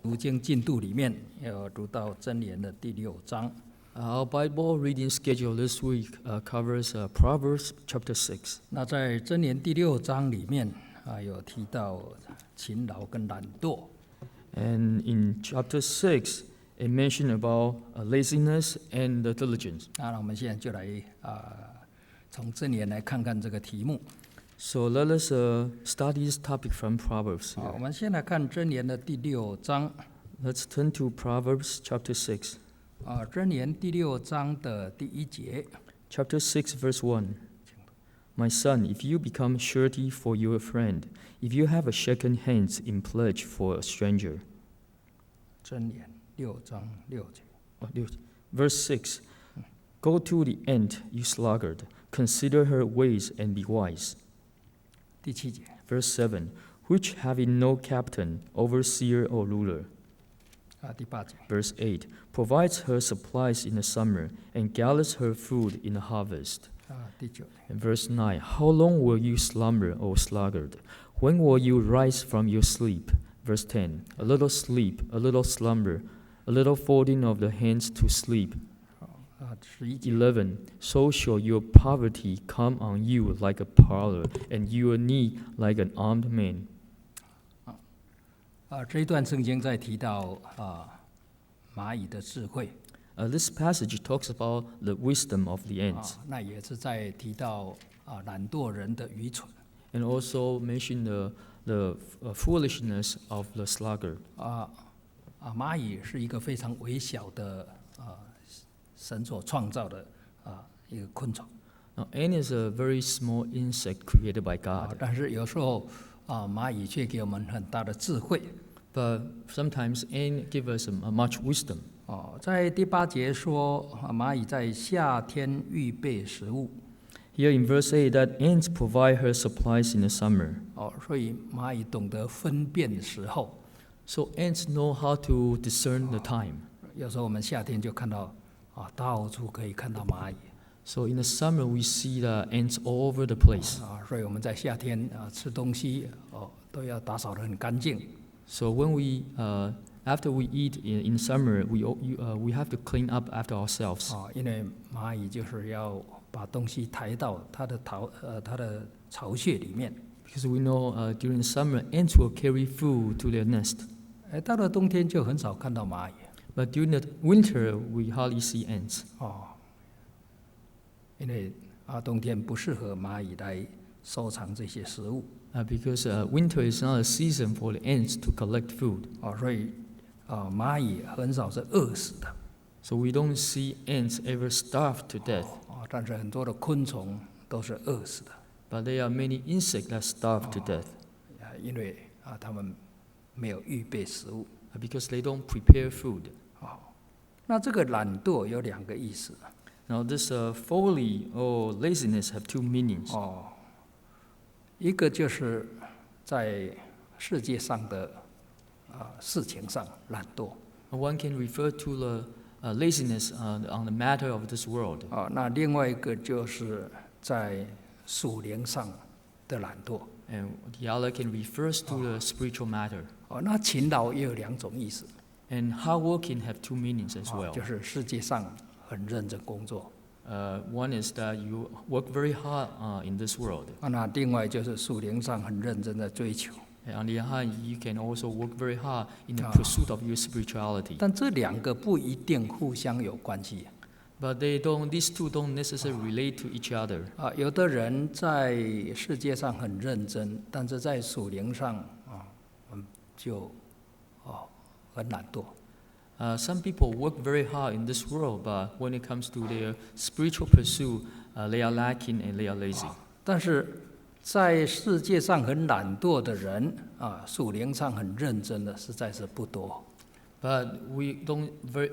读经进度里面要读到箴言的第6章。Our Bible reading schedule this week covers Proverbs chapter 6. 那在箴言第6章里面有提到勤劳跟懒惰。And in chapter 6, it mentioned about laziness and diligence. 那我们现在就来从箴言来看看这个题目。So let us study this topic from Proverbs. 我们先来看箴言的第6章。Let's turn to Proverbs chapter 6. 箴言第6章的第1节。Chapter 6, verse 1. My son, if you become surety for your friend, if you have a shaken hands in pledge for a stranger. 箴言6章6节。Verse 6. Go to the end, you sluggard. Consider her ways and be wise. 第7节。Verse 7. Which having no captain, overseer, or ruler. 第8节。Verse 8. Provides her supplies in the summer and gathers her food in the harvest. 第9节。And verse 9. How long will you slumber, O sluggard? When will you rise from your sleep? Verse 10. A little sleep, a little slumber, a little folding of the hands to sleep. 11节。 11. So shall your poverty come on you like a prowler, and your need like an armed man. 这一段圣经在提到蚂蚁的智慧。This passage talks about the wisdom of the ants. 那也是在提到懒惰人的愚蠢。And also mention the foolishness of the sluggard. 蚂蚁是一个非常微小的神所创造的一个昆虫。Now, ant is a very small insect created by God. 但是有时候蚂蚁却给我们很大的智慧。But sometimes ants give us much wisdom. 在第8节说，蚂蚁在夏天预备食物。Here in verse 8, that ants provide her supplies in the summer. 所以蚂蚁懂得分辨时候。So ants know how to discern the time. 有时候我们夏天就看到到处可以看到蚂蚁。So in the summer we see the ants all over the place. 所以我们在夏天吃东西都要打扫得很干净。So when we after we eat in summer, we have to clean up after ourselves. 因为蚂蚁就是要把东西抬到它的巢穴里面。Because we know during the summer, ants will carry food to their nest. 到了冬天就很少看到蚂蚁。But during the winter, we hardly see ants. 因为冬天不适合蚂蚁来收藏这些食物。Because winter is not a season for the ants to collect food. 所以蚂蚁很少是饿死的。So we don't see ants ever starve to death. 但是很多的昆虫都是饿死的。But there are many insects that starve to death. 因为它们没有预备食物。Because they don't prepare food. 那这个懒惰有2个意思。Now this folly or laziness have two meanings. 一个就是在世界上的事情上懒惰。One can refer to the laziness on the matter of this world. 那另外一个就是在属灵上的懒惰。And the other can refers to the spiritual matter. 那勤劳也有2种意思。And hard working have two meanings as well. 就是世界上很认真工作。One is that you work very hard in this world. 那另外就是属灵上很认真的追求。And on the other hand, you can also work very hard in the pursuit of your spirituality. 但这2个不一定互相有关系。But these two don't necessarily relate to each other. 有的人在世界上很认真，但是在属灵上就很懒惰。Some people work very hard in this world, but when it comes to their spiritual pursuit, they are lacking and they are lazy. 但是在世界上很懒惰的人属灵上很认真的实在是不多。But we don't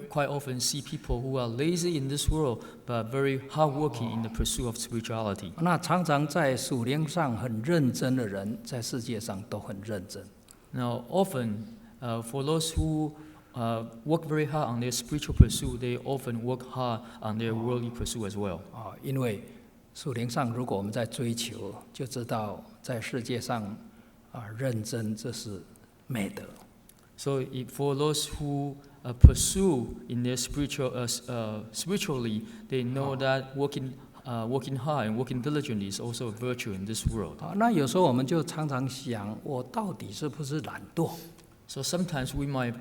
quite often see people who are lazy in this world, but very hardworking in the pursuit of spirituality. 那常常在属灵上很认真的人，在世界上都很认真。Now, often for those who work very hard on their spiritual pursuit, they often work hard on their worldly pursuit as well. 因为属灵上，如果我们在追求，就知道在世界上认真这是美德。So for those who pursue in their spiritually, they know that working hard and working diligently is also a virtue in this world. 那有时候我们就常常想，我到底是不是懒惰？ So sometimes we might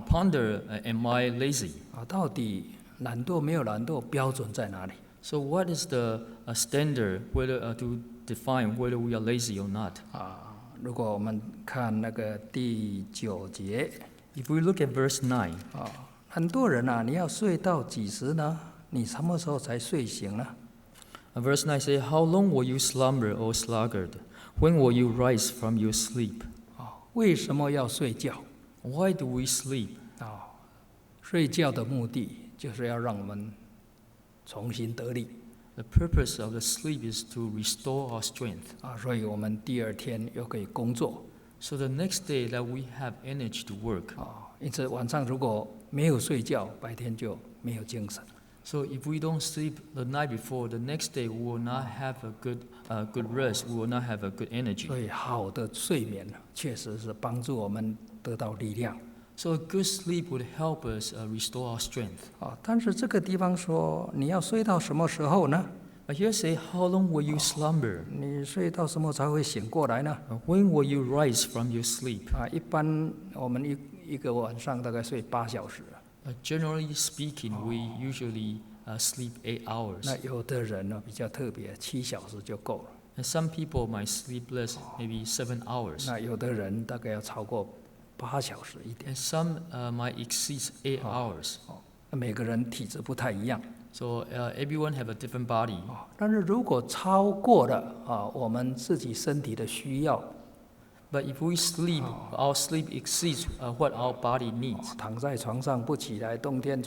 ponder, am I lazy? 到底懒惰没有懒惰标准在哪里？ So what is the standard whether to define whether we are lazy or not? 如果我们看那个第9节， If we look at verse 9, 很多人啊，你要睡到几时呢？你什么时候才睡醒呢？ verse 9 says, How long will you slumber, O sluggard? When will you rise from your sleep? 为什么要睡觉？ Why do we sleep? 睡觉的目的就是要让我们重新得力。 The purpose of the sleep is to restore our strength. 所以我们第2天又可以工作。 So the next day that we have energy to work. 因此晚上如果没有睡觉，白天就没有精神。 So if we don't sleep the night before, the next day we will not have a good rest. We will not have a good energy. 所以好的睡眠确实是帮助我们得到力量。 So a good sleep would help us restore our strength. 但是这个地方说，你要睡到什么时候呢？ But here say, how long will you slumber? 你睡到什么才会醒过来呢？ When will you rise from your sleep? 一般我们一个晚上大概睡8小时。 Generally speaking, we usually sleep 8 hours. 那有的人呢比较特别，7小时就够了。 And some people might sleep less, maybe 7 hours. 那有的人大概要超过8小时一点。 And some might exceed 8 hours. 每个人体质不太一样。 So everyone have a different body. 但是如果超过了我们自己身体的需要， But if we sleep, our sleep exceeds what our body needs. 躺在床上不起来，冬天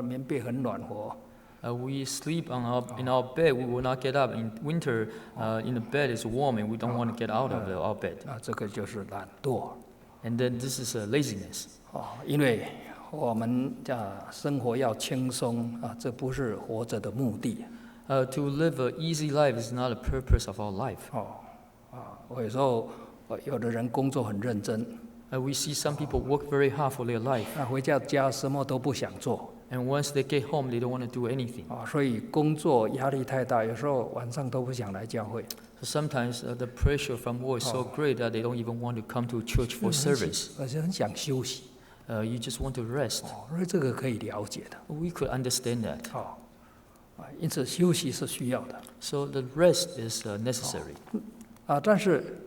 棉被很暖和。 We sleep in our bed. We will not get up. In winter, in the bed is warm, and we don't want to get out of our bed. 这个就是懒惰。 And then this is laziness. 因为我们生活要轻松这不是活着的目的。 To live an easy life is not the purpose of our life. 我有时候有的人工作很认真， We see some people work very hard for their life. 回到家什么都不想做。 And once they get home, they don't want to do anything. 所以工作压力太大，有时候晚上都不想来教会。 So sometimes the pressure from work is so great that they don't even want to come to church for service. 而且很想休息。 You just want to rest. 所以这个可以了解的。 We could understand that. 因此休息是需要的。 So the rest is necessary. 但是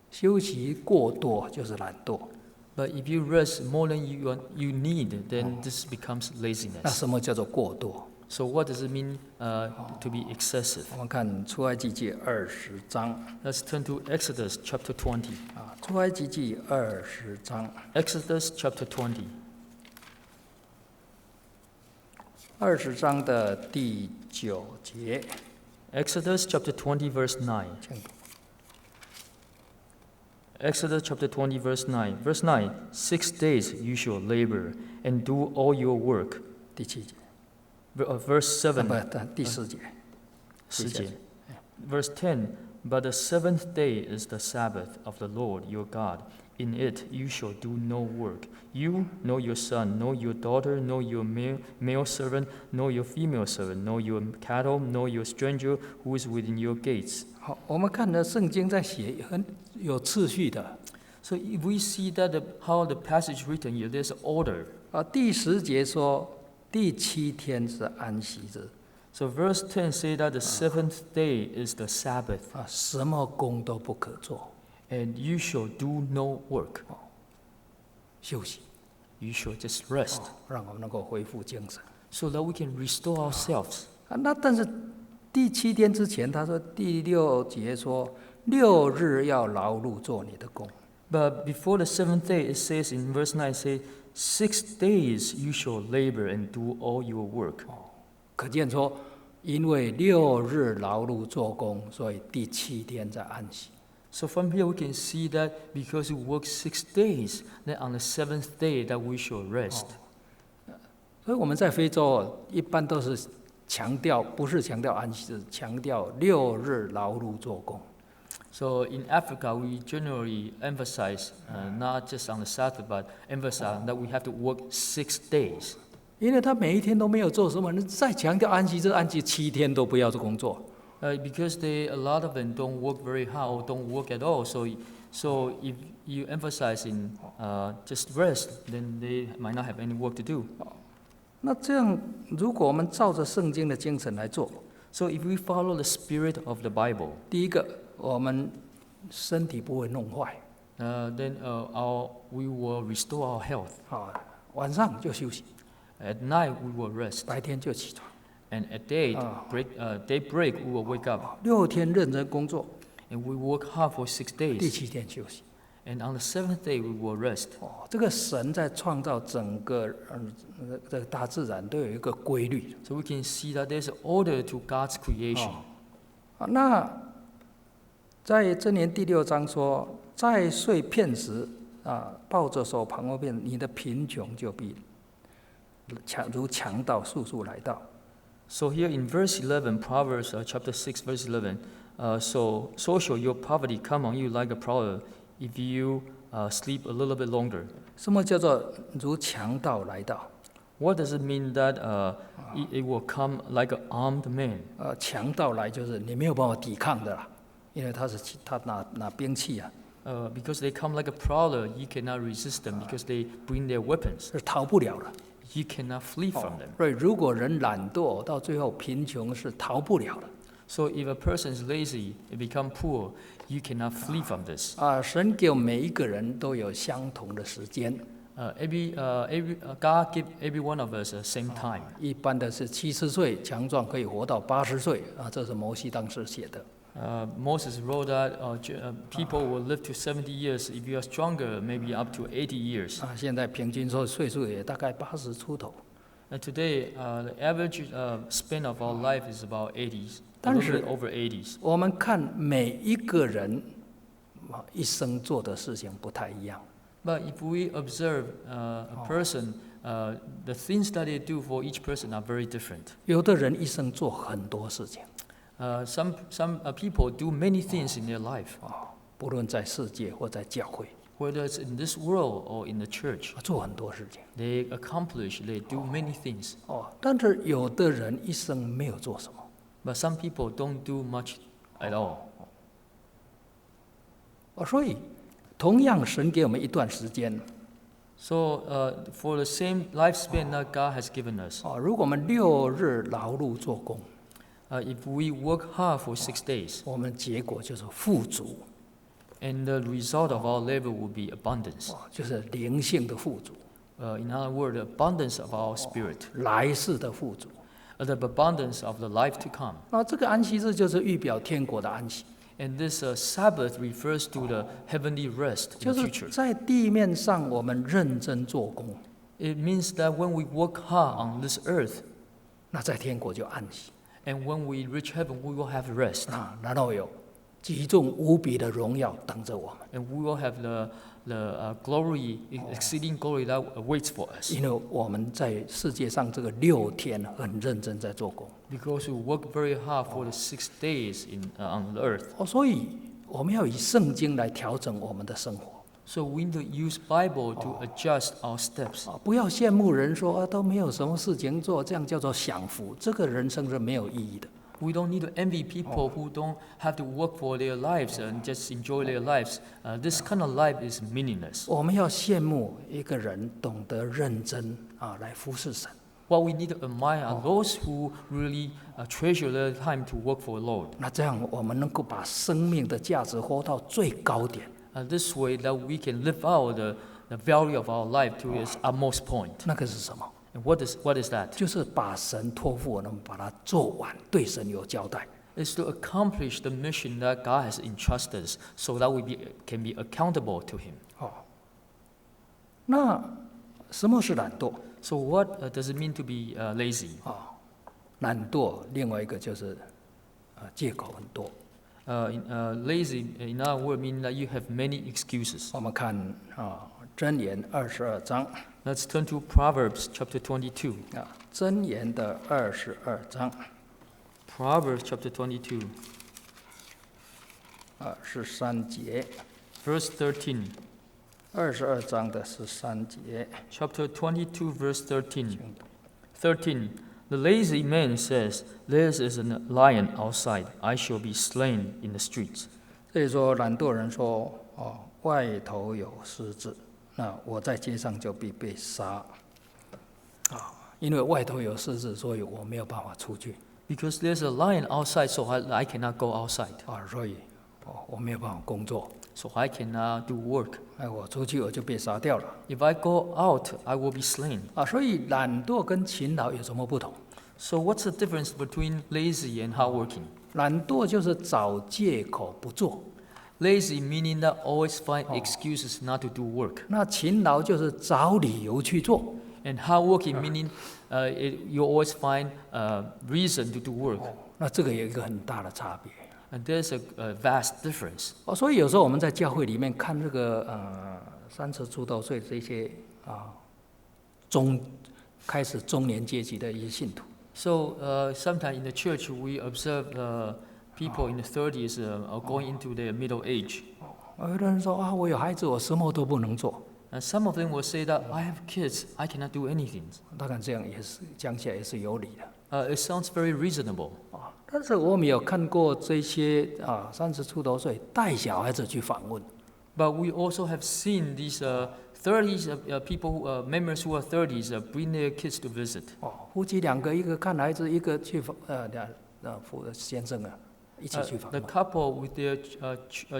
休息过多就是懒惰。 But if you rest more than you need, then this becomes 那 laziness. 什么叫做过多？ So what does it mean to be excessive? 我们看出埃及记20章。 Let's turn to Exodus chapter 20. 出埃及记20章。 Exodus chapter 20. 20章的第9节。 Exodus chapter 20 verse 9. Exodus chapter 20 verse 9. Verse 9, 6 days you shall labor and do all your work. 第7节。Verse 7. 第4节。 Verse 10, but the 7th day is the Sabbath of the Lord your God. In it you shall do no work. You, nor your son, nor your daughter, nor your male servant, nor your female servant, nor your cattle, nor your stranger who is within your gates. 好，我们看的圣经在写很有次序的。 So if we see that how the passage written here, there's an order. 第10节说第7天是安息日。 So verse 10 say that the 7th day is the Sabbath. 什么工都不可做。 And you shall do no work. 休息。 You shall just rest. 让我们能够恢复精神。 So that we can restore ourselves. 那但是第7天之前，他说第6节说6日要劳碌做你的工。 But before the 7th day, it says in verse 9, say, 6 days you shall labor and do all your work. 可见说，因为6日劳碌做工，所以第7天在安息。 So from here we can see that because we work 6 days, then on the 7th day that we shall rest. 所以我们在非洲一般都是强调，不是强调安息日，强调6日劳碌做工。So in Africa, we generally emphasize not just on the Sabbath, but emphasize that we have to work 6 days. 因为他每一天都没有做什么，再强调安息日，安息7天都不要做工作。Because a lot of them don't work very hard or don't work at all. So if you emphasize in just rest, then they might not have any work to do. 那这样，如果我们照着圣经的精神来做， So if we follow the spirit of the Bible, 第一个，我们身体不会弄坏， then we will restore our health. 晚上就休息， At night we will rest, 白天就起床。 and at daybreak we will wake up, 6天认真工作， and we work hard for 6第 days. 7天休息。 And on the 7th day we will rest. 这个神在创造整个这个大自然都有一个规律。 So we can see that there's an order to God's creation. 那在箴言第6章说，再睡片时抱着手旁后片，你的贫穷就必如强盗速速来到。 So here in verse 11, Proverbs chapter 6, verse 11, so shall your poverty come on you like a prowler if you sleep a little bit longer. 什么叫做如强盗来到？ What does it mean that it will come like an armed man? 强盗来就是你没有办法抵抗的啦，因为他拿兵器啊， Because they come like a prowler, you cannot resist them because they bring their weapons. 是逃不了的。 You cannot flee from them. 所以如果人懒惰，到最后贫穷是逃不了的。 So if a person is lazy, they become poor, you cannot flee from this. 神给我们每一个人都有相同的时间。 God give every one of us the same time. 一般的是70岁，强壮可以活到80岁这是摩西当时写的。 Moses wrote that people will live to 70 years. If you are stronger, maybe up to 80 years. 现在平均说岁数也大概80出头。 Today, the average span of our life is about 80s, a little bit over 80s. 我们看每一个人一生做的事情不太一样。 But if we observe a person, the things that they do for each person are very different. 有的人一生做很多事情。 Some people do many things in their life. 不论在世界或在教会， Whether it's in this world or in the church, 做很多事情。 they do many things. 但是有的人一生没有做什么。 But some people don't do much at all. 所以，同样神给我们一段时间。 So for the same lifespan that God has given us, 如果我们6日劳碌做工， if we work hard for 6 days, 我们结果就是富足， and the result of our labor will be abundance. 就是灵性的富足， In other words, the abundance of our spirit, 来世的富足。 the abundance of the life to come. 这个安息日就是预表天国的安息， And this Sabbath refers to the heavenly rest 就 in the 是 future. 在地面上我们认真做工， It means that when we work hard on this earth, 那在天国就安息。 and when we reach heaven, we will have rest. 然后有极重无比的荣耀等着我们， And we will have the glory, exceeding glory that awaits for us. 因为我们在世界上这个6天很认真在做工。 Because we work very hard for the 6 days on the earth. 所以我们要以圣经来调整我们的生活。 So we need to use Bible to adjust our steps. 不要羡慕人说都没有什么事情做，这样叫做享福。这个人生是没有意义的。 We don't need to envy people who don't have to work for their lives and just enjoy their lives. This kind of life is meaningless. 我们要羡慕一个人懂得认真来服侍神。 What we need to admire are those who really treasure their time to work for the Lord. 那这样我们能够把生命的价值活到最高点。 This way that we can live out the value of our life to its utmost point. 那个是什么？ And what is that? 就是把神托付我们，把它做完，对神有交代。 It's to accomplish the mission that God has entrusted us, so that we can be accountable to Him. 那什么是懒惰？ So what does it mean to be lazy? 懒惰，另外一个就是借口很多。 Lazy, in other words, means that you have many excuses. 我们看箴言22章 Let's turn to Proverbs chapter 22. 箴言的22章 Proverbs chapter 22. 13节， Verse 13. 22章的13节， Chapter 22, verse 13. 13. The lazy man says, There is a lion outside. I shall be slain in the streets. 这里说懒惰人说，外头有狮子，那我在街上就必被杀。因为外头有狮子，所以我没有办法出去。Because there's a lion outside, so I cannot go outside. 所以我没有办法工作。So I cannot do work. 我出去我就被杀掉了。If I go out, I will be slain. 所以懒惰跟勤劳有什么不同？ So what's the difference between lazy and hardworking? 懒惰就是找借口不做， Lazy meaning that always find excuses not to do work. 那勤劳就是找理由去做。 And hardworking meaning you always find reason to do work. 那这个有一个很大的差别。 And there's a vast difference. 所以有时候我们在教会里面看这个30出头岁这些开始中年阶级的一些信徒。 So sometimes in the church we observe people in the 30s are going into their middle age. 有的人说我有孩子，我什么都不能做。 And some of them will say that I have kids, I cannot do anything. 当然这样也是讲起来也是有理的。 It sounds very reasonable. 但是我们有看过这些30出头岁带小孩子去访问。 But we also have seen these 30s people, members who are 30s, bring their kids to visit. 夫妻两个，一个看孩子，一个去先生一起去访 The 问。 couple with their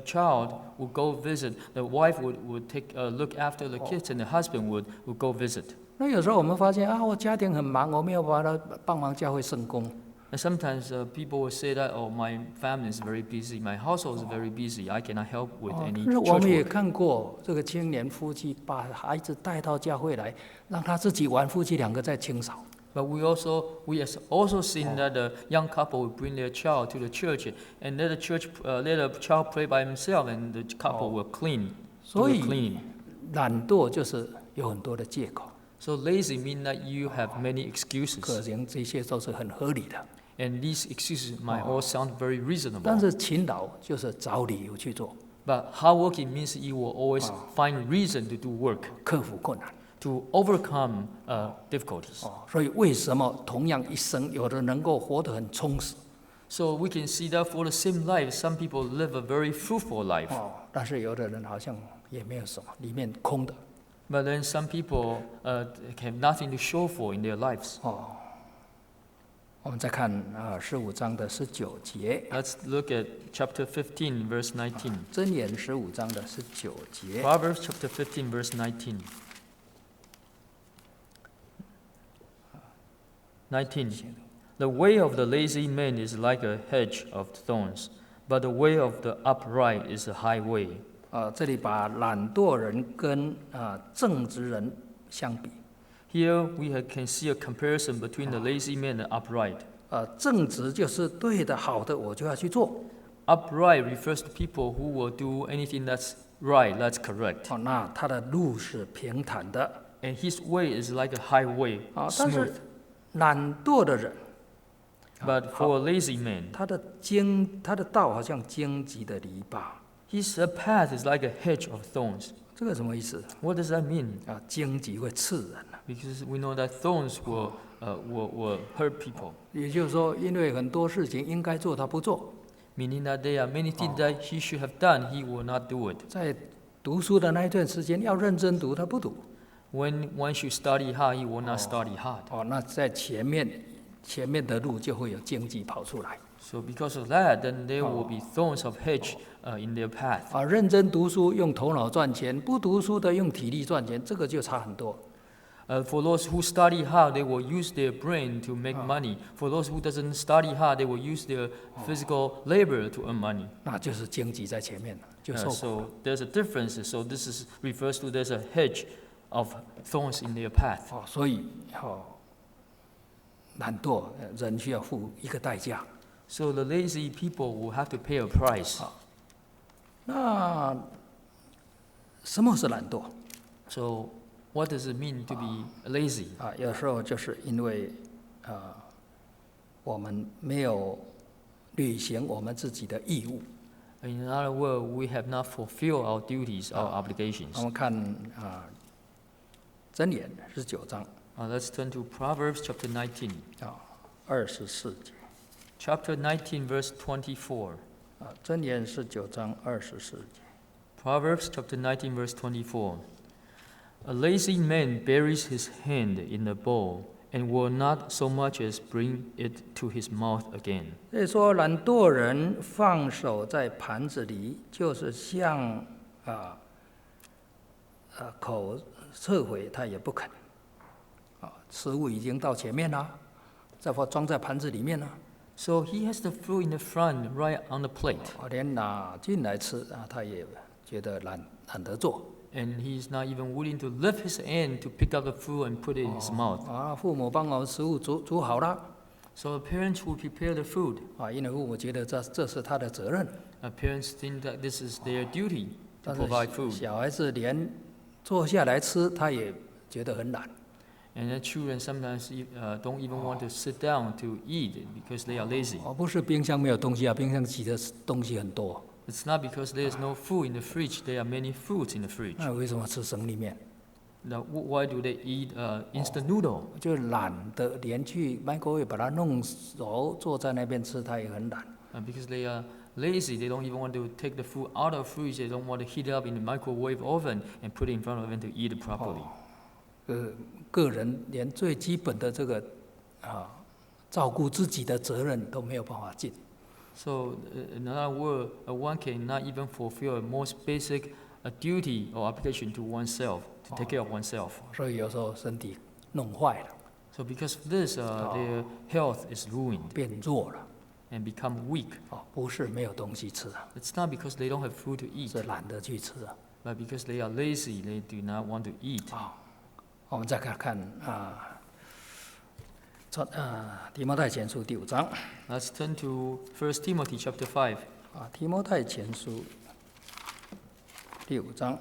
child would go visit. The wife would take look after the kids, and the husband would go visit. 那有时候我们发现我家庭很忙，我没有办法帮忙教会圣工。 And sometimes people will say that, oh, my family is very busy, my household is very busy, I cannot help with any 但是 church 我们也 work. 看过这个青年夫妻把孩子带到教会来，让他自己玩，夫妻两个在清扫。 But we have also seen that the young couple would bring their child to the church and let the child pray by himself, and the couple will clean. 所 Do 以 the cleaning. 懒惰就是有很多的借口， So lazy means that you have many 可 excuses, 能这些都是很合理的。 and these excuses might all sound very 但 reasonable. 是勤劳就是找理由去做， But hardworking means you will always find reason to do work, 克服困难。 to overcome difficulties. 所以为什么同样一生，有的能够活得很充实， So we can see that for the same life, some people live a very fruitful life. 但是有的人好像也没有什么，里面空的。 But then some people have nothing to show for in their lives. 我们再看15章的19节， Let's look at chapter 15, verse 19. 箴言15章的19节。 Proverbs chapter 15, verse 19. 19. The way of the lazy man is like a hedge of thorns, but the way of the upright is a highway. 这里把懒惰人跟正直人相比。 Here we can see a comparison between the lazy man and upright. 正直就是对的、好的，我就要去做。 Upright refers to people who will do anything that's right, that's correct. 那他的路是平坦的。 And his way is like a highway, 但 smooth. 是懒惰的人， But for a lazy man, 他的道好像荆棘的篱笆。 his path is like a hedge of thorns. 这个什么意思？ What does that mean? 荆棘会刺人。 Because we know that thorns will hurt people. 也就是说，因为很多事情应该做，他不做。 Meaning that there are many things that he should have done, he will not do it. 在读书的那一段时间要认真读，他不读。 When one should study hard, he will not study hard. 那在前面的路就会有荆棘跑出来。 So because of that, then there will be thorns of hedge in their path. 认真读书用头脑赚钱，不读书的用体力赚钱，这个就差很多。 For those who study hard, they will use their brain to make money. For those who doesn't study hard, they will use their physical labor to earn money. 那就是荆棘在前面了，就受苦。 So there's a difference. So this refers to there's a hedge of thorns in their path. 所以懒惰人需要付一个代价。 So the lazy people will have to pay a price. 那什么是懒惰？ So what does it mean to be lazy? 有时候就是因为我们没有履行我们自己的义务。In other words, we have not fulfilled our duties, our 我 obligations. 们看箴言19章 Let's turn to Proverbs chapter 19. 24节 Chapter 19, verse 24. 箴言19章24节。 Proverbs chapter 19, verse 24. A lazy man buries his hand in the bowl and will not so much as bring it to his mouth again. 所以说，懒惰人放手在盘子里，就是像口撤回，他也不肯。食物已经到前面了，再装在盘子里面了。So he has the food in the front, right on the plate. 连拿进来吃他也觉得懒得做。 And he's not even willing to lift his hand to pick up the food and put it in his mouth. 父母帮我们食物煮好了。 So the parents will prepare the food. 因为父母觉得这是他的责任。Parents think that this is their duty to 但是 provide food. 小孩子连坐下来吃，他也觉得很懒。 And the children sometimes don't even want to sit down to eat because they are lazy. 不是冰箱没有东西冰箱其实东西很多。 It's not because there's no food in the fridge. There are many foods in the fridge. 那为什么吃生力面？ Now, why do they eat instant noodle? 就懒得连去 microwave 把它弄熟，坐在那边吃，他也很懒。 Because they are lazy. They don't even want to take the food out of the fridge. They don't want to heat it up in the microwave oven and put it in front of them to eat it properly. 个人连最基本的这个照顾自己的责任都没有办法尽。 So, in other words, one cannot even fulfill a most basic duty or obligation to oneself, to take care of oneself. 所以有时候身体弄坏了， So, because of this, their health is ruined 变弱了。 and become weak. 不是没有东西吃It's not because they don't have food to eat, 是懒得去吃but because they are lazy, they do not want to eat. 我们再看提摩太前书第5章。 Let's turn to 1 Timothy chapter 5. 提摩太前书第5章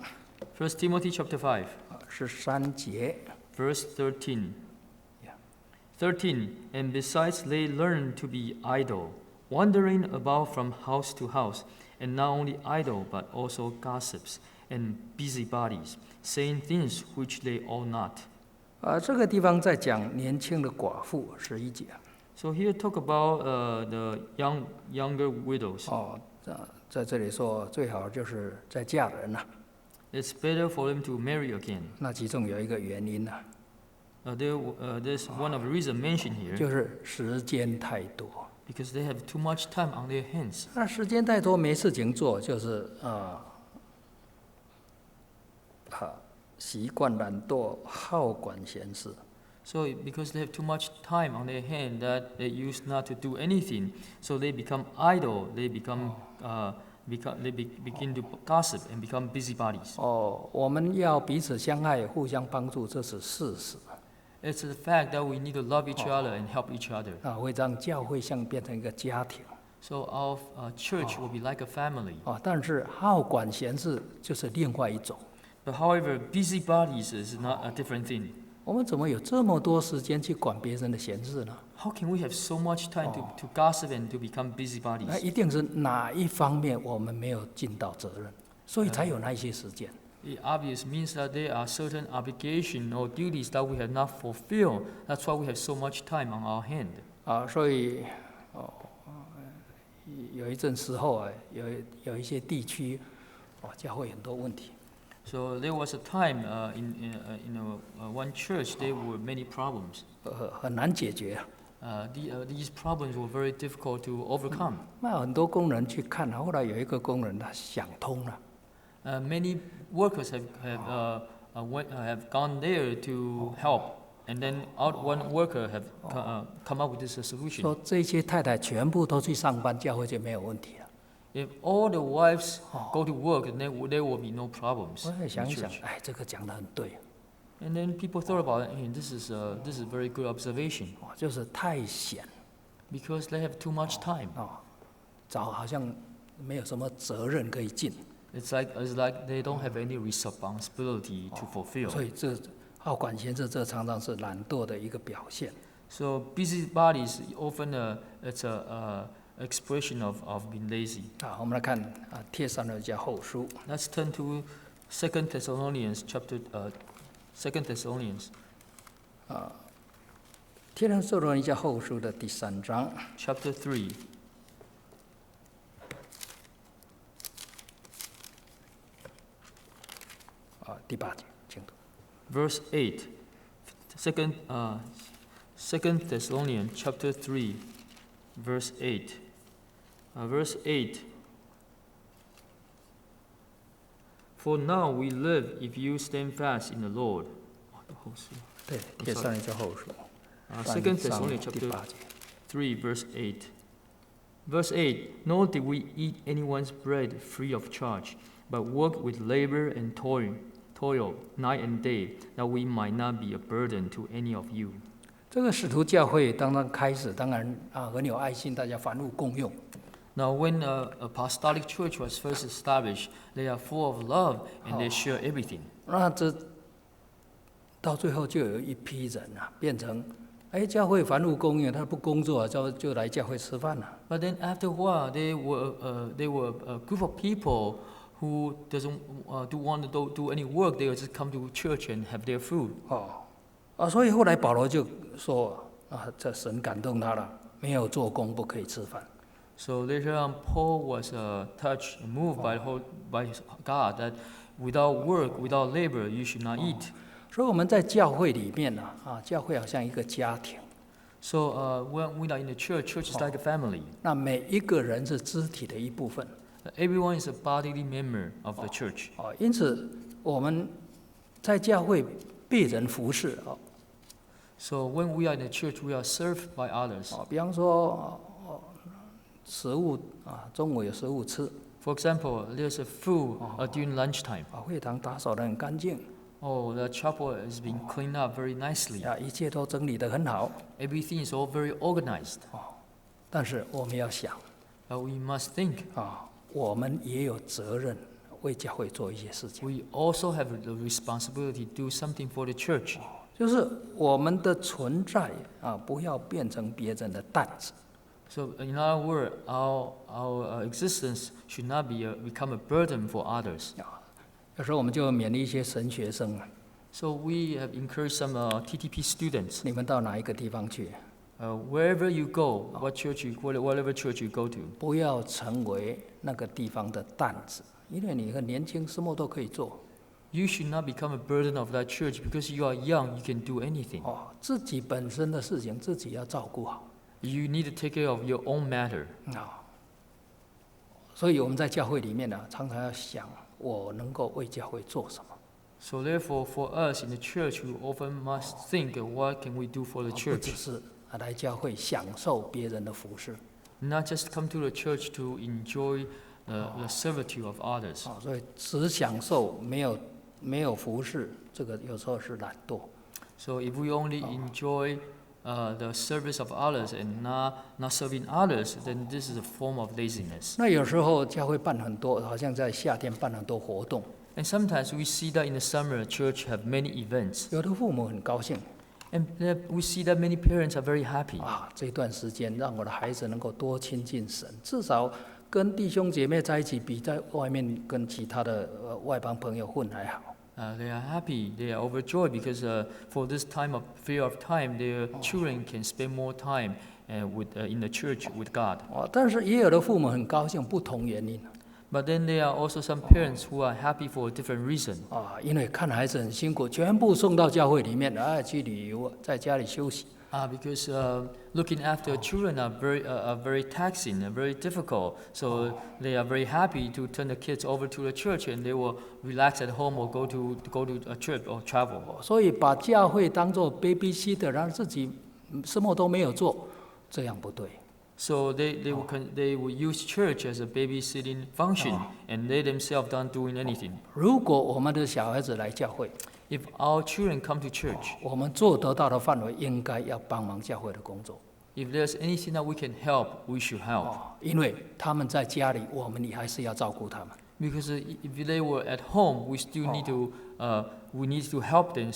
1 Timothy chapter 5, 13节。 verse 13. Yeah. 13. And besides, they learn to be idle, wandering about from house to house, and not only idle, but also gossips and busybodies, saying things which they ought not. 这个地方在讲年轻的寡妇11节。 So here talk about the younger widows. 在这里说最好就是再嫁人了。 It's better for them to marry again. 那其中有一个原因There's one of the reasons mentioned here. 就是时间太多。 Because they have too much time on their hands. 那时间太多没事情做，就是习惯懒惰，好管闲事。 So because they have too much time on their hand that they used not to do anything, so they become idle. They begin to gossip and become busybodies. 我们要彼此相爱，互相帮助，这是事实。 It's the fact that we need to love each other and help each other. 会让教会像变成一个家庭。 So our church will be like a family. 但是好管闲事就是另外一种。 But however, busybodies is not a different thing. 我们怎么有这么多时间去管别人的闲事呢？ How can we have so much time to gossip and to become busybodies? 那一定是哪一方面我们没有尽到责任，所以才有那一些时间。 It obvious means that there are certain obligations or duties that we have not fulfilled. That's why we have so much time on our hand. 所以有一阵时候有一些地区教会很多问题。 So there was a time in one church there were many problems. 很难解决。 These problems were very difficult to overcome. 那很多工人去看，后来有一个工人他想通了。 Many workers have gone there to help, and then one worker have come up with this solution. 说这些太太全部都去上班，教会就没有问题了。 If all the wives go to work, then there will be no problems. 我也 in 想一 the 想 church.，这个讲得很对， And then people thought about it. Hey, this is very good observation 就是太闲， because they have too much time. 好像没有什么责任可以尽， It's like they don't have any responsibility to fulfill. 所以这好管闲事，这常常是懒惰的一个表现。 So busybodies often it's expression of being lazy. 我们来看帖撒罗尼迦后书 Let's turn to 2 Thessalonians chapter 2 Thessalonians 帖撒罗尼迦后书的第3章 chapter 3. 第8节，请读。 Verse 8. 2 Thessalonians chapter 3, verse 8. Verse 8. For now we live if you stand fast in the Lord. 对，帖撒罗尼迦后书 2 Thessalonians 第 chapter 8节。 3, verse 8. Verse 8. Nor did we eat anyone's bread free of charge, but work with labor and toil night and day, that we might not be a burden to any of you. 这个使徒教会刚刚开始，当然很有爱心，大家凡物共用。 Now, when a apostolic church was first established, they are full of love and they share everything. 那这到最后就有一批人变成，教会凡物共用，他不工作就来教会吃饭了。 But then after a while, they were a group of people who doesn't want to do any work. They will just come to church and have their food. 所以后来保罗就说这神感动他了，没有做工不可以吃饭。 So later on, Paul was touched, moved by God that without work, without labor, you should not eat. 所以我们在教会里面教会好像一个家庭。 So when we are in the church, church is like a family. 那每一个人是肢体的一部分。 Everyone is a bodily member of the church. 因此我们在教会被人服侍。 So when we are in the church, we are served by others. 比方说食物中午有食物吃。 For example, there's a food during lunchtime. 会堂打扫得很干净。 Oh, the chapel is being cleaned up very nicely. 一切都整理得很好。 Everything is all very organized. 但是我们要想， But we must think. 我们也有责任为教会做一些事情。 We also have the responsibility to do something for the church. 就是我们的存在不要变成别人的担子。 So in other words, our existence should not become a burden for others. 有时候我们就勉励一些神学生 So we have encouraged some TTP students. 你们到哪一个地方去， Wherever you go, whatever church you go to, 不要成为那个地方的担子，因为你很年轻，什么都可以做。 you should not become a burden of that church because you are young. You can do anything. 自己本身的事情自己要照顾好。 You need to take care of your own matter. 所以我们在教会里面常常要想，我能够为教会做什么。 So therefore, for us in the church, we often must think, what can we do for the 不 church? 只是来教会享受别人的服侍。 Not just come to the church to enjoy the servitude of others. 所以只享受没有服侍，这个有时候是懒惰。 So if we only enjoy the service of others and not serving others, then this is a form of laziness. 那有时候教会办很多，好像在夏天办很多活动， And sometimes we see that in the summer, church have many events. 有的父母很高兴 And we see that many parents are very happy. 这段时间让我的孩子能够多亲近神，至少跟弟兄姐妹在一起，比在外面跟其他的外邦朋友混还好。 They are happy, they are overjoyed because for this period of time, their children can spend more time in the church with God. 但是也有的父母很高兴，不同原因 But then there are also some parents who are happy for a different reason. 因为看孩子很辛苦，全部送到教会里面去旅游，在家里休息。 Because looking after children are very taxing and very difficult. So they are very happy to turn the kids over to the church and they will relax at home or go to a trip or travel. 所以把教会当作 babysitter， 让自己什么都没有做，这样不对。 So they will use church as a babysitting function and they themselves aren't doing anything. 如果我们的小孩子来教会， If our children come to church, 我们做得到的范围，应该要帮忙教会的工作。 if there's anything that we can help, we should help. 因为他们在家里，我们也还是要照顾他们。 Because if they were at home, we still need to help them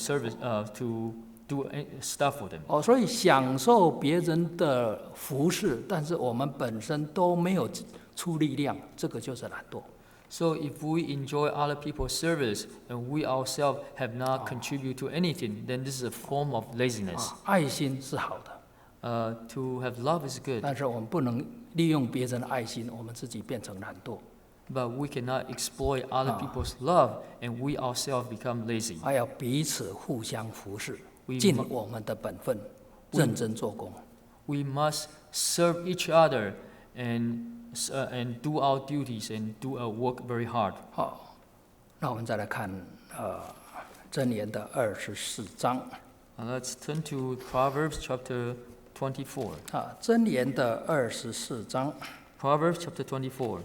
do stuff for them. 所以享受别人的服侍，但是我们本身都没有出力量，这个就是懒惰。So if we enjoy other people's service and we ourselves have not contributed to anything, then this is a form of laziness. 爱心是好的，To have love is good, 但是我们不能利用别人的爱心，我们自己变成懒惰。but we cannot exploit other people's love and we ourselves become lazy. 还要彼此互相服侍， We 尽 mu- 我们的本分，认真做工。 We must serve each other and do our duties and do our work very hard. 好，那我们再来看箴言的24章。Let's turn to Proverbs chapter 24. 箴言的24章。Proverbs chapter 24.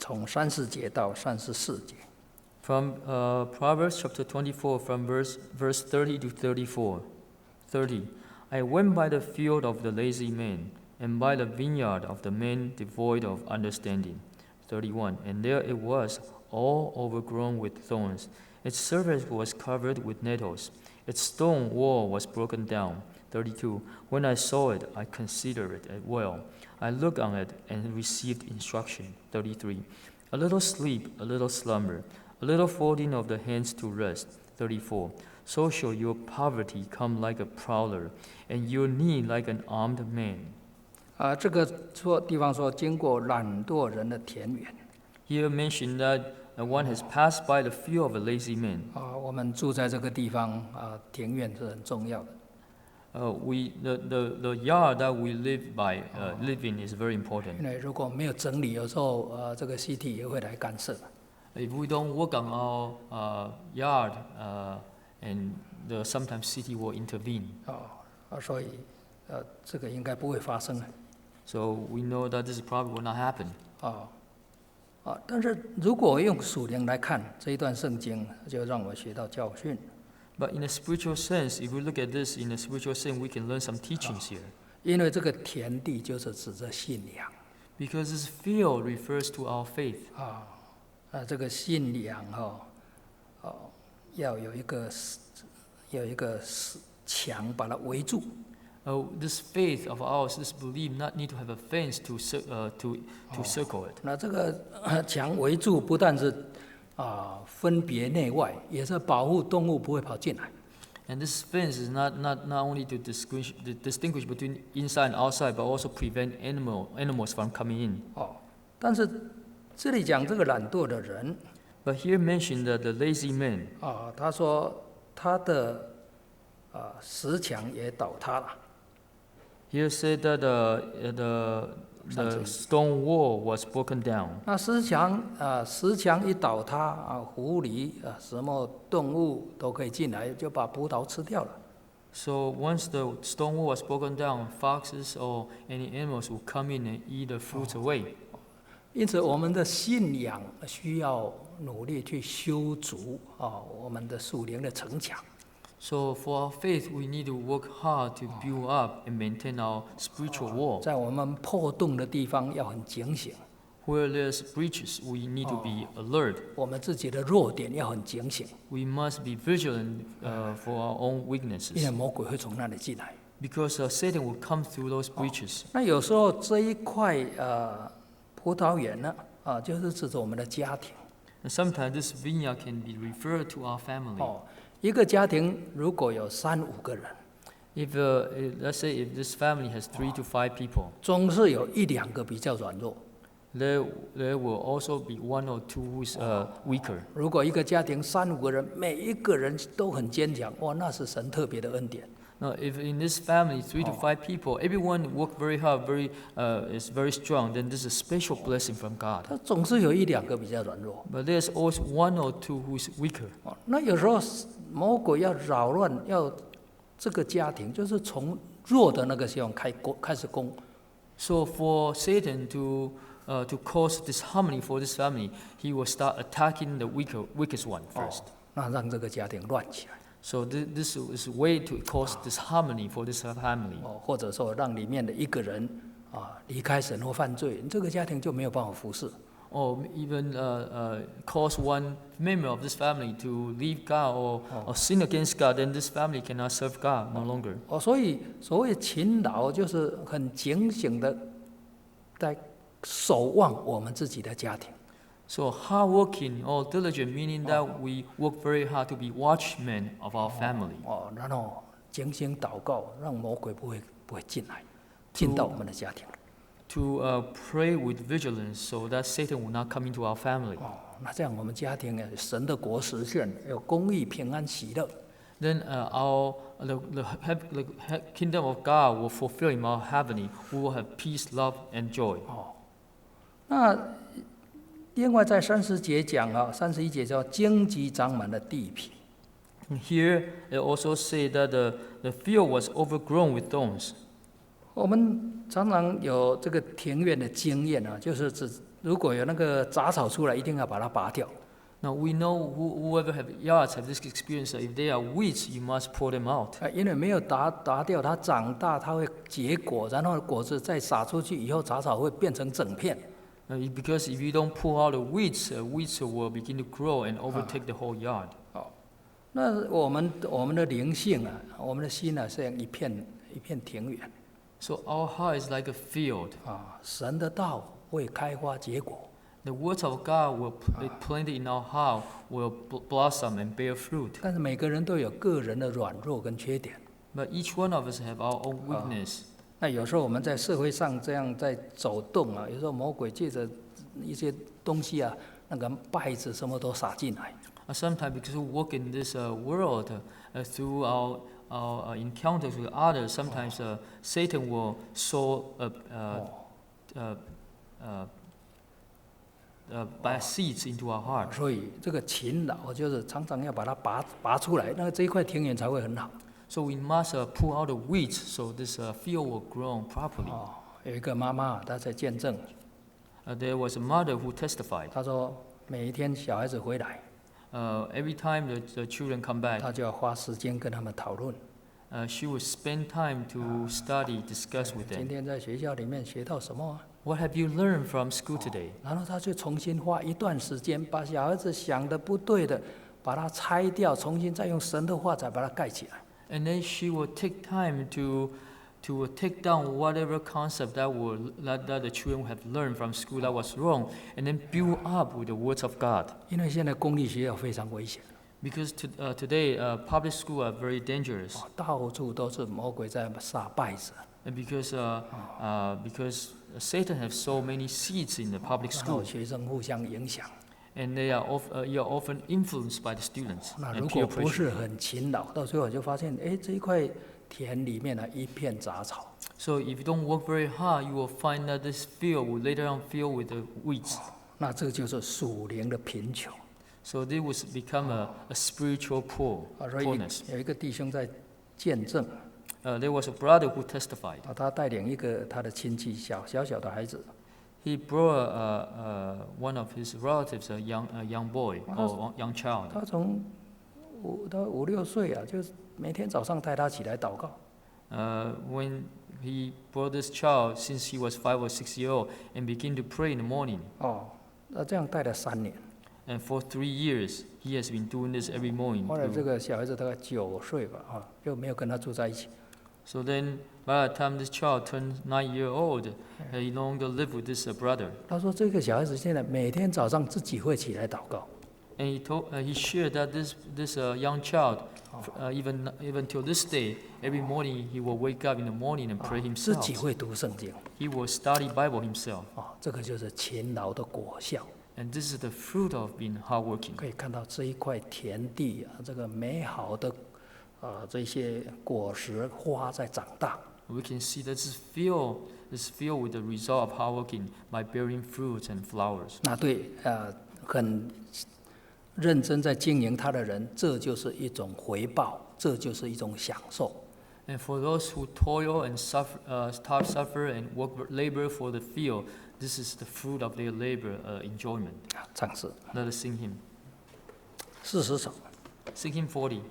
从34节到34节。 From Proverbs chapter 24, from verse 30 to 34. 30. I went by the field of the lazy man, and by the vineyard of the man devoid of understanding. 31. And there it was, all overgrown with thorns. Its surface was covered with nettles. Its stone wall was broken down. 32. When I saw it, I considered it well. I looked on it and received instruction. 33. A little sleep, a little slumber, a little folding of the hands to rest. 34. So shall your poverty come like a prowler, and your need like an armed man. 这个地方说，经过懒惰人的田园。 Here mentioned that one has passed by the field of a lazy man. 我们住在这个地方田园是很重要的。The yard that we live in is very important. 因为如果没有整理，有时候这个 CT 也会来干涉。 If we don't work on our yard, and sometimes city will intervene. 所以这个应该不会发生。 So we know that this probably will not happen. 但是如果用属灵来看这一段圣经，就让我学到教训。 But in a spiritual sense, if we look at this in a spiritual sense, we can learn some teachings here. 因为这个田地就是指着信仰。 Because this field refers to our faith. 这个信仰要有一个墙把它围住。 This faith of ours, this belief, not need to have a fence to circle it. 那这个墙围住，不但是分别内外，也是保护动物不会跑进来。 And this fence is not only to distinguish between inside and outside, but also prevent animals from coming in. 但是这里讲这个懒惰的人， But here mentioned that the lazy man. 他说他的石墙也倒塌了。 Here said that the stone wall was broken down. 那石墙一倒塌狐狸什么动物都可以进来，就把葡萄吃掉了。 So once the stone wall was broken down, foxes or any animals will come in and eat the fruits away. 因此，我们的信仰需要努力去修筑我们的属灵的城墙。 So for our faith, we need to work hard to build up and maintain our spiritual wall. 在我们破洞的地方要很警醒。 Where there's breaches, we need to be alert. 我们自己的弱点要很警醒。 We must be vigilant for our own 因为 weaknesses. 魔鬼会从那里进来。 Because Satan will come through those breaches. 那有时候这一块葡萄园呢就是指着我们的家庭。 And sometimes this vineyard can be referred to our family. 一个家庭如果有3-5个人， If let's say if this family has 3 to 5 people, 总是有1-2个比较软弱。 there will also be 1 or 2 who is weaker. 如果一个家庭3-5个人，每一个人都很坚强，那是神特别的恩典。 Now, if in this family 3 to 5 people, everyone work very hard, is very strong, then this is a special blessing from God. 他总是有1-2个比较软弱。 But there's always 1 or 2 who is weaker. 那有时候魔鬼要扰乱，要这个家庭，就是从弱的那个地方开始攻。 So for Satan to cause disharmony for this family, he will start attacking the weakest one first. 那让这个家庭乱起来。So this is a way to cause this harmony for this family. 或者说让里面的一个人离开神或犯罪，这个家庭就没有办法服侍。Or even cause one member of this family to leave God or sin against God, then this family cannot serve God no longer. 所以所谓勤劳，就是很警醒的在守望我们自己的家庭。So hardworking or diligent, meaning that we work very hard to be watchmen of our family. 然后警醒祷告，让魔鬼不会进来，进到我们的家庭。To pray with vigilance, so that Satan will not come into our family. 那这样我们家庭呢，神的国实现，有公义、平安、喜乐。Then the kingdom of God will fulfill in our heavenly. We will have peace, love, and joy. 那另外在30节讲31节叫荆棘长满了地皮。Here it also say that the field was overgrown with thorns. 我们常常有这个庭院的经验就是如果有那个杂草出来，一定要把它拔掉。Now we know whoever have yards have this experience. If they are weeds, you must pull them out. 因为没有打掉，它长大，它会结果，然后果子再撒出去以后，杂草会变成整片。Because if you don't pull out the weeds, weeds will begin to grow and overtake the whole yard. 那我们的灵性我们的心是像一片庭园。So our heart is like a field. 神的道会开花结果。The words of God will be planted in our heart, will blossom and bear fruit. 但是每个人都有个人的软弱跟缺点。But each one of us have our own weakness. 那有时候我们在社会上这样在走动有时候魔鬼借着一些东西那个稗子什么都撒进来。Sometimes because we walk in this world through our encounters with others, sometimes Satan will sow bad seeds into our heart. 所以这个勤劳就是常常要把它拔出来，那这一块庭园才会很好。So we must pull out the weeds, so this field will grow properly. 有一个妈妈她在见证。There was a mother who testified. 她说每一天小孩子回来。Every time the children come back, 他就要花时间跟他们讨论。she would spend time to study, discuss with them. 今天在学校里面学到什么What have you learned from school today? 然后他就重新花一段时间，把小孩子想的不对的，把它拆掉，重新再用神的话再把它盖起来。And then she will take time to take down whatever concept that the children have learned from school that was wrong, and then build up with the words of God. 因为现在公立学校非常危险。Because today public schools are very dangerous. 到处都是魔鬼在撒稗子。And because Satan has so many seeds in the public 然后 school, 学生互相影响。and you are often influenced by the students 那 and 如 peer 果不 pressure. 是很勤劳，到最后就发现，这一块田里面一片杂草。So if you don't work very hard, you will find that this field will later on fill with the weeds. 那这就是属灵的贫穷。So this will become a spiritual 所以 poorness. 有一个弟兄在见证。There was a brother who testified. 他带领一个他的亲戚小的孩子。He brought one of his relatives, a young boy or young child. 他从5、6岁就是每天早上带他起来祷告。When he brought this child since he was 5 or 6 years old and began to pray in the morning. 那这样带了3年。And for 3 years, he has been doing this every morning. 后来这个小孩子大概9岁吧，就没有跟他住在一起。So then, by the time this child turned 9 years old, he no longer lived with this brother. 他说这个小孩子现在每天早上自己会起来祷告。And he shared that this young child, even till this day, every morning he will wake up in the morning and pray 自 himself. 己会读圣经。He will study Bible himself. 这个就是勤劳的果效。And this is the fruit of being hardworking. 可以看到这一块田地这个美好的这些果实花在长大。We can see that this field is filled with the result of hardworking by bearing fruits and flowers. 那对很认真在经营它的人，这就是一种回报，这就是一种享受。And for those who toil and suffer and labor for the field, this is the fruit of their labor, enjoyment. 唱诗。Let us sing him. 40首。Sing him 40.